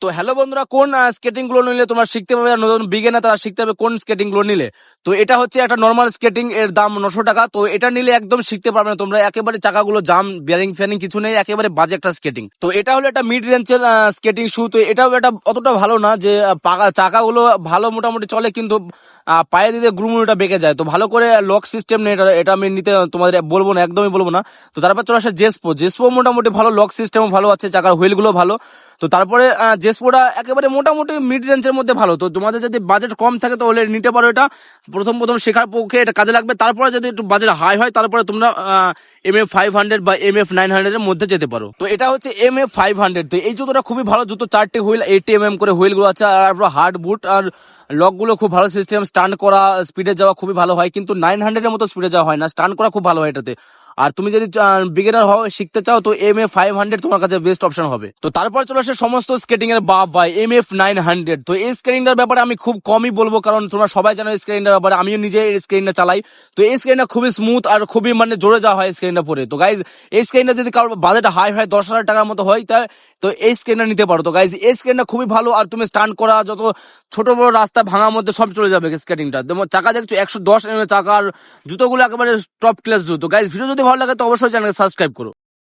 তো হ্যালো বন্ধুরা, কোন স্কেটিং গুলো নিলে তোমরা শিখতে পারবে, নতুন বিগিনার তারা শিখতে হবে কোন স্কেটিং গুলো নিলে। তো এটা হচ্ছে একটা নর্মাল স্কেটিং, এর দাম 900 টাকা। তো এটা নিলে একদম শিখতে পারবে না তোমরা, একেবারে চাকাগুলো জাম বিয়ারিং ফিয়ারিং কিছু নেই, একেবারে বাজে একটা স্কেটিং। তো এটা হলো একটা মিড রেঞ্জের স্কেটিং শু। তো এটাও একটা অতটা ভালো না, যে চাকাগুলো ভালো মোটামুটি চলে, কিন্তু পায়ে দিতে গ্রুমুটা বেঁকে যায়। তো ভালো করে লক সিস্টেম নেই, এটা আমি নিতে তোমাদের বলবো না, একদমই বলবো না। তো তারপর চলে আসে জেসপো মোটামুটি ভালো, লক সিস্টেমও ভালো আছে, চাকার হুইল গুলো ভালো। তো তারপরে জেসপোটা একেবারে মোটামুটি মিড রেঞ্জের মধ্যে ভালো। তো তোমাদের যদি বাজেট কম থাকে তাহলে নিতে পারো এটা, প্রথম শেখার পক্ষে এটা কাজে লাগবে। তারপরে যদি একটু বাজেট হাই হয় তারপরে তোমরা MF500 বা MF900 এর মধ্যে যেতে পারো। তো এটা হচ্ছে MF500। তো এই জুতোটা খুবই ভালো জুতো, 4টি হুইল 80 mm করে হুইল গুলো আছে, আর হার্ড বুট, আর লক গুলো খুব ভালো সিস্টেম, স্টান্ট করা স্পিডে যাওয়া খুবই ভালো হয়, কিন্তু 900 এর মতো স্পিডে যাওয়া হয় না, স্টান্ট করা খুব ভালো হয় এটাতে। আর তুমি যদি বিগিনার হও, শিখতে চাও, তো MF500 তোমার কাছে বেস্ট অপশন হবে। তো তারপর চলে আসে সমস্ত স্কেটিং এর বাপ ভাই MF900। তো এই স্কেটিংটার ব্যাপারে আমি খুব কমই বলবো, কারণ তোমরা সবাই জানো এই স্কেটিংটার ব্যাপারে, আমিও নিজে এই স্কেটিংটা চালাই। তো এই স্কেটিংটা খুবই স্মুথ আর খুবই মানে জোরে যাওয়া হয় স্কেটিংটা পরে। তো গাইজ এই স্কেটিংটা যদি কারোর বাজেট হাই হয় 10,000 টাকার মতো হয়, তো এই স্কেটিংটা নিতে পারো। তো গাইজ এই স্কেটিংটা খুবই ভালো, আর তুমি স্টান্ট করা যত ছোট বড় রাস্তা ভাঙার মধ্যে সব চলে যাবে স্কেটিংটা। যেমন চাকা দেখছো 110 mm চাকা, আর জুতোগুলো একেবারে টপ ক্লাস জুতো। গাইজ ভিডিও যদি ভালো লাগে তো অবশ্যই চ্যানেলকে সাবস্ক্রাইব করো।